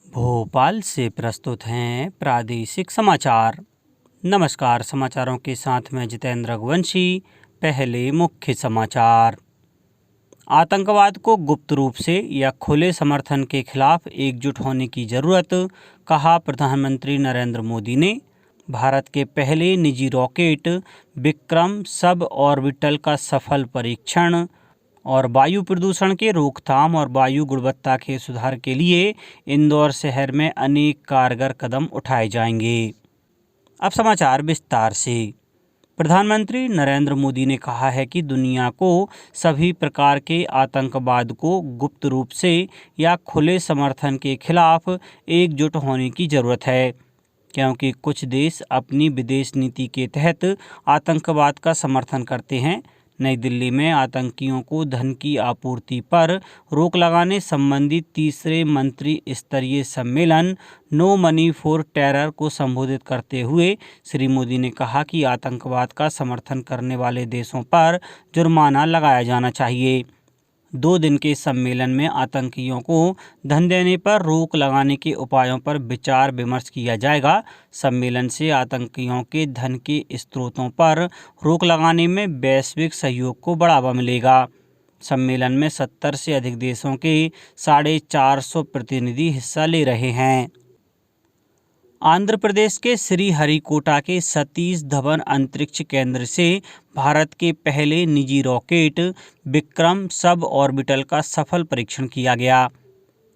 भोपाल से प्रस्तुत हैं प्रादेशिक समाचार। नमस्कार, समाचारों के साथ मैं जितेंद्र रघुवंशी। पहले मुख्य समाचार। आतंकवाद को गुप्त रूप से या खुले समर्थन के खिलाफ एकजुट होने की जरूरत, कहा प्रधानमंत्री नरेंद्र मोदी ने। भारत के पहले निजी रॉकेट विक्रम सब ऑर्बिटल का सफल परीक्षण और वायु प्रदूषण के रोकथाम और वायु गुणवत्ता के सुधार के लिए इंदौर शहर में अनेक कारगर कदम उठाए जाएंगे। अब समाचार विस्तार से। प्रधानमंत्री नरेंद्र मोदी ने कहा है कि दुनिया को सभी प्रकार के आतंकवाद को गुप्त रूप से या खुले समर्थन के खिलाफ एकजुट होने की जरूरत है, क्योंकि कुछ देश अपनी विदेश नीति के तहत आतंकवाद का समर्थन करते हैं। नई दिल्ली में आतंकियों को धन की आपूर्ति पर रोक लगाने संबंधी तीसरे मंत्री स्तरीय सम्मेलन नो मनी फॉर टेरर को संबोधित करते हुए श्री मोदी ने कहा कि आतंकवाद का समर्थन करने वाले देशों पर जुर्माना लगाया जाना चाहिए। 2 दिन के सम्मेलन में आतंकियों को धन देने पर रोक लगाने के उपायों पर विचार विमर्श किया जाएगा। सम्मेलन से आतंकियों के धन के स्रोतों पर रोक लगाने में वैश्विक सहयोग को बढ़ावा मिलेगा। सम्मेलन में 70 से अधिक देशों के 450 प्रतिनिधि हिस्सा ले रहे हैं। आंध्र प्रदेश के श्रीहरिकोटा के सतीश धवन अंतरिक्ष केंद्र से भारत के पहले निजी रॉकेट विक्रम सब ऑर्बिटल का सफल परीक्षण किया गया।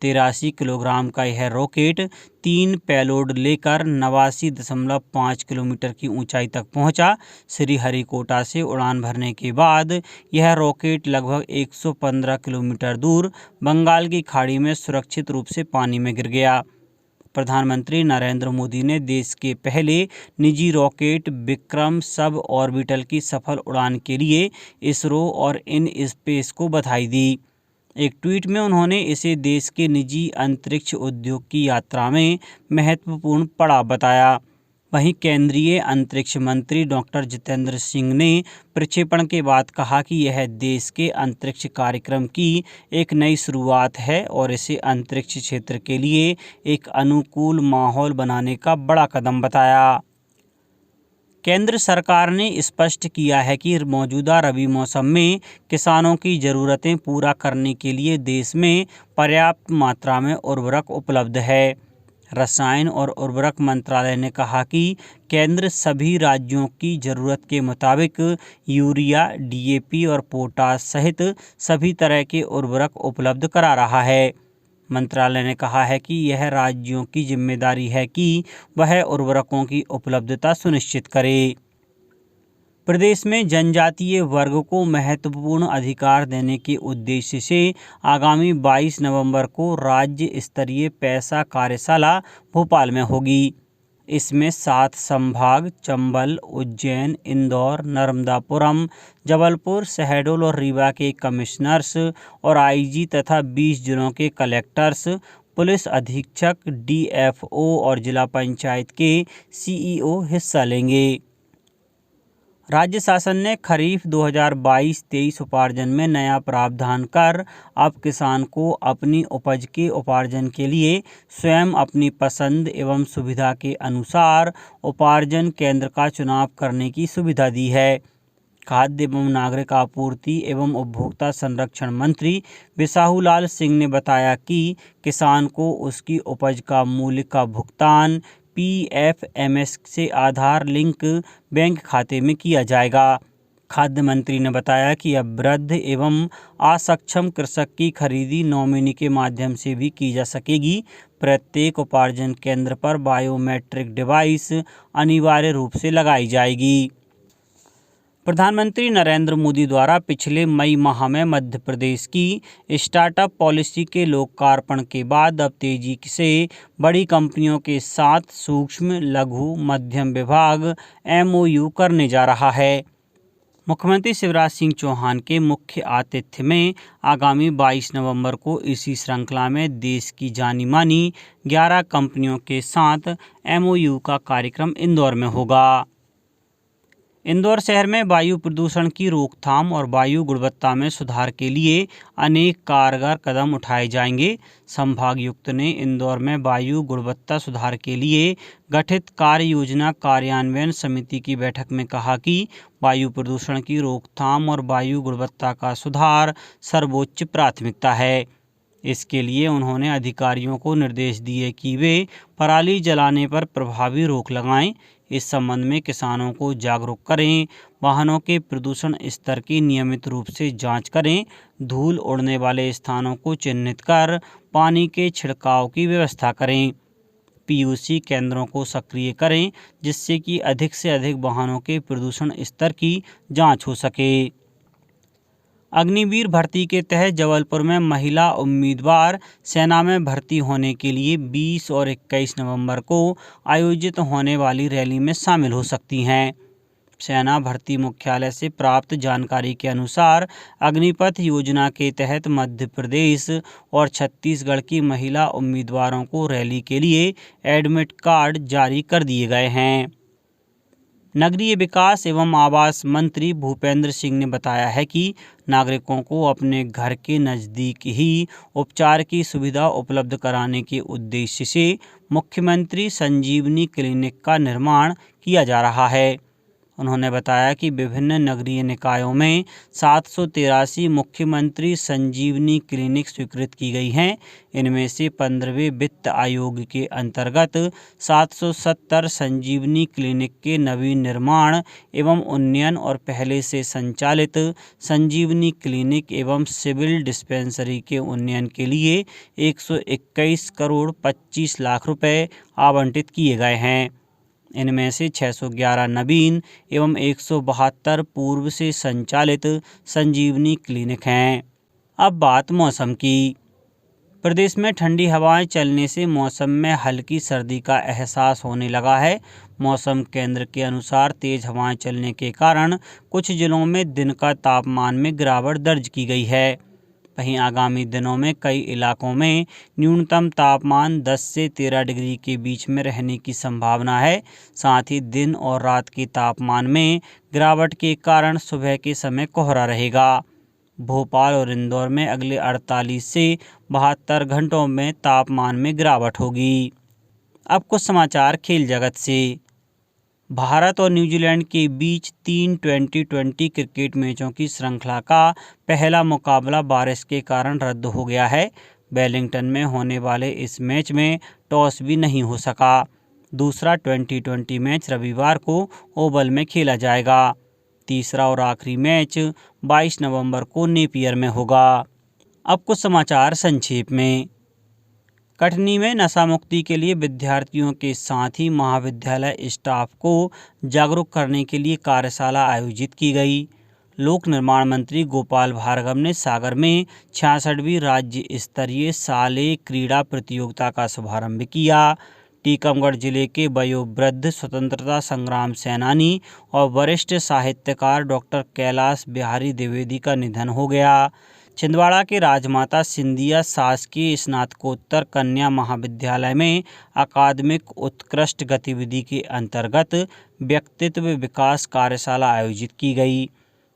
83 किलोग्राम का यह रॉकेट 3 पेलोड लेकर 89.5 किलोमीटर की ऊंचाई तक पहुंचा। श्रीहरिकोटा से उड़ान भरने के बाद यह रॉकेट लगभग 115 किलोमीटर दूर बंगाल की खाड़ी में सुरक्षित रूप से पानी में गिर गया। प्रधानमंत्री नरेंद्र मोदी ने देश के पहले निजी रॉकेट विक्रम सब ऑर्बिटल की सफल उड़ान के लिए इसरो और इन स्पेस को बधाई दी। एक ट्वीट में उन्होंने इसे देश के निजी अंतरिक्ष उद्योग की यात्रा में महत्वपूर्ण पड़ाव बताया। वहीं केंद्रीय अंतरिक्ष मंत्री डॉक्टर जितेंद्र सिंह ने प्रक्षेपण के बाद कहा कि यह देश के अंतरिक्ष कार्यक्रम की एक नई शुरुआत है और इसे अंतरिक्ष क्षेत्र के लिए एक अनुकूल माहौल बनाने का बड़ा कदम बताया। केंद्र सरकार ने स्पष्ट किया है कि मौजूदा रबी मौसम में किसानों की ज़रूरतें पूरा करने के लिए देश में पर्याप्त मात्रा में उर्वरक उपलब्ध है। रसायन और उर्वरक मंत्रालय ने कहा कि केंद्र सभी राज्यों की ज़रूरत के मुताबिक यूरिया, डीएपी और पोटाश सहित सभी तरह के उर्वरक उपलब्ध करा रहा है। मंत्रालय ने कहा है कि यह राज्यों की जिम्मेदारी है कि वह उर्वरकों की उपलब्धता सुनिश्चित करे। प्रदेश में जनजातीय वर्ग को महत्वपूर्ण अधिकार देने के उद्देश्य से आगामी 22 नवंबर को राज्य स्तरीय पैसा कार्यशाला भोपाल में होगी। इसमें 7 संभाग चंबल, उज्जैन, इंदौर, नर्मदापुरम, जबलपुर, शहडोल और रीवा के कमिश्नर्स और आईजी तथा 20 जिलों के कलेक्टर्स, पुलिस अधीक्षक, डीएफओ और जिला पंचायत के सीईओ हिस्सा लेंगे। राज्य शासन ने खरीफ 2022-23 उपार्जन में नया प्रावधान कर अब किसान को अपनी उपज के उपार्जन के लिए स्वयं अपनी पसंद एवं सुविधा के अनुसार उपार्जन केंद्र का चुनाव करने की सुविधा दी है। खाद्य एवं नागरिक आपूर्ति एवं उपभोक्ता संरक्षण मंत्री बिसाहूलाल सिंह ने बताया कि किसान को उसकी उपज का मूल्य का भुगतान पीएफएमएस से आधार लिंक बैंक खाते में किया जाएगा। खाद्य मंत्री ने बताया कि अब वृद्ध एवं असक्षम कृषक की खरीदी नॉमिनी के माध्यम से भी की जा सकेगी। प्रत्येक उपार्जन केंद्र पर बायोमेट्रिक डिवाइस अनिवार्य रूप से लगाई जाएगी। प्रधानमंत्री नरेंद्र मोदी द्वारा पिछले मई माह में मध्य प्रदेश की स्टार्टअप पॉलिसी के लोकार्पण के बाद अब तेजी से बड़ी कंपनियों के साथ सूक्ष्म, लघु, मध्यम विभाग एमओयू करने जा रहा है। मुख्यमंत्री शिवराज सिंह चौहान के मुख्य आतिथ्य में आगामी 22 नवंबर को इसी श्रृंखला में देश की जानी मानी 11 कंपनियों के साथ एमओयू का कार्यक्रम इंदौर में होगा। इंदौर शहर में वायु प्रदूषण की रोकथाम और वायु गुणवत्ता में सुधार के लिए अनेक कारगर कदम उठाए जाएंगे। संभागायुक्त ने इंदौर में वायु गुणवत्ता सुधार के लिए गठित कार्य योजना कार्यान्वयन समिति की बैठक में कहा कि वायु प्रदूषण की रोकथाम और वायु गुणवत्ता का सुधार सर्वोच्च प्राथमिकता है। इसके लिए उन्होंने अधिकारियों को निर्देश दिए कि वे पराली जलाने पर प्रभावी रोक लगाएं। इस संबंध में किसानों को जागरूक करें, वाहनों के प्रदूषण स्तर की नियमित रूप से जांच करें, धूल उड़ने वाले स्थानों को चिन्हित कर पानी के छिड़काव की व्यवस्था करें, पीयूसी केंद्रों को सक्रिय करें जिससे कि अधिक से अधिक वाहनों के प्रदूषण स्तर की जांच हो सके। अग्निवीर भर्ती के तहत जबलपुर में महिला उम्मीदवार सेना में भर्ती होने के लिए 20 और 21 नवंबर को आयोजित होने वाली रैली में शामिल हो सकती हैं। सेना भर्ती मुख्यालय से प्राप्त जानकारी के अनुसार अग्निपथ योजना के तहत मध्य प्रदेश और छत्तीसगढ़ की महिला उम्मीदवारों को रैली के लिए एडमिट कार्ड जारी कर दिए गए हैं। नगरीय विकास एवं आवास मंत्री भूपेंद्र सिंह ने बताया है कि नागरिकों को अपने घर के नज़दीक ही उपचार की सुविधा उपलब्ध कराने के उद्देश्य से मुख्यमंत्री संजीवनी क्लिनिक का निर्माण किया जा रहा है। उन्होंने बताया कि विभिन्न नगरीय निकायों में 783 मुख्यमंत्री संजीवनी क्लिनिक स्वीकृत की गई हैं। इनमें से 15वें वित्त आयोग के अंतर्गत 770 संजीवनी क्लिनिक के नवीन निर्माण एवं उन्नयन और पहले से संचालित संजीवनी क्लिनिक एवं सिविल डिस्पेंसरी के उन्नयन के लिए 121 करोड़ 25 लाख रुपए आवंटित किए गए हैं। इनमें से 611 नवीन एवं 172 पूर्व से संचालित संजीवनी क्लिनिक हैं। अब बात मौसम की। प्रदेश में ठंडी हवाएं चलने से मौसम में हल्की सर्दी का एहसास होने लगा है। मौसम केंद्र के अनुसार तेज हवाएं चलने के कारण कुछ जिलों में दिन का तापमान में गिरावट दर्ज की गई है। वहीं आगामी दिनों में कई इलाकों में न्यूनतम तापमान 10 से 13 डिग्री के बीच में रहने की संभावना है। साथ ही दिन और रात के तापमान में गिरावट के कारण सुबह के समय कोहरा रहेगा। भोपाल और इंदौर में अगले 48 से 72 घंटों में तापमान में गिरावट होगी। अब कुछ समाचार खेल जगत से। भारत और न्यूजीलैंड के बीच 3 2020 क्रिकेट मैचों की श्रृंखला का पहला मुकाबला बारिश के कारण रद्द हो गया है। वेलिंगटन में होने वाले इस मैच में टॉस भी नहीं हो सका। दूसरा 2020 मैच रविवार को ओवल में खेला जाएगा। तीसरा और आखिरी मैच 22 नवंबर को नेपियर में होगा। अब कुछ समाचार संक्षेप में। कटनी में नशा मुक्ति के लिए विद्यार्थियों के साथ ही महाविद्यालय स्टाफ को जागरूक करने के लिए कार्यशाला आयोजित की गई। लोक निर्माण मंत्री गोपाल भार्गव ने सागर में 66वीं राज्य स्तरीय शालेय क्रीड़ा प्रतियोगिता का शुभारंभ किया। टीकमगढ़ जिले के वयोवृद्ध स्वतंत्रता संग्राम सेनानी और वरिष्ठ साहित्यकार डॉक्टर कैलाश बिहारी द्विवेदी का निधन हो गया। छिंदवाड़ा के राजमाता सिंधिया शासकीय स्नातकोत्तर कन्या महाविद्यालय में अकादमिक उत्कृष्ट गतिविधि के अंतर्गत व्यक्तित्व विकास कार्यशाला आयोजित की गई।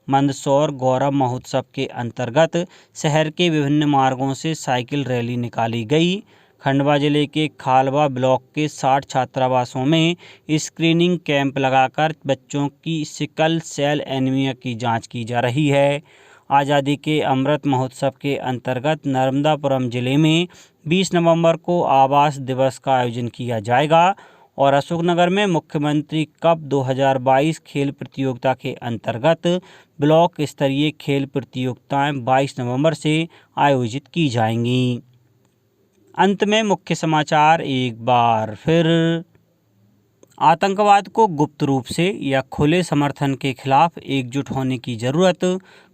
मंदसौर गौरव महोत्सव के अंतर्गत शहर के विभिन्न मार्गों से साइकिल रैली निकाली गई। खंडवा जिले के खालवा ब्लॉक के 60 छात्रावासों में स्क्रीनिंग कैंप लगाकर बच्चों की सिकल सेल एनीमिया की जांच की जा रही है। आज़ादी के अमृत महोत्सव के अंतर्गत नर्मदापुरम जिले में 20 नवंबर को आवास दिवस का आयोजन किया जाएगा और अशोकनगर में मुख्यमंत्री कप 2022 खेल प्रतियोगिता के अंतर्गत ब्लॉक स्तरीय खेल प्रतियोगिताएं 22 नवंबर से आयोजित की जाएंगी। अंत में मुख्य समाचार एक बार फिर। आतंकवाद को गुप्त रूप से या खुले समर्थन के खिलाफ एकजुट होने की जरूरत,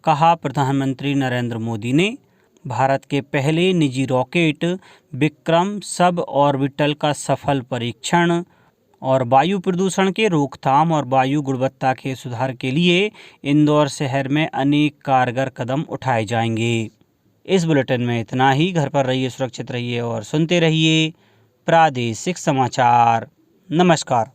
कहा प्रधानमंत्री नरेंद्र मोदी ने। भारत के पहले निजी रॉकेट विक्रम सब ऑर्बिटल का सफल परीक्षण और वायु प्रदूषण के रोकथाम और वायु गुणवत्ता के सुधार के लिए इंदौर शहर में अनेक कारगर कदम उठाए जाएंगे। इस बुलेटिन में इतना ही। घर पर रहिए, सुरक्षित रहिए और सुनते रहिए प्रादेशिक समाचार। नमस्कार।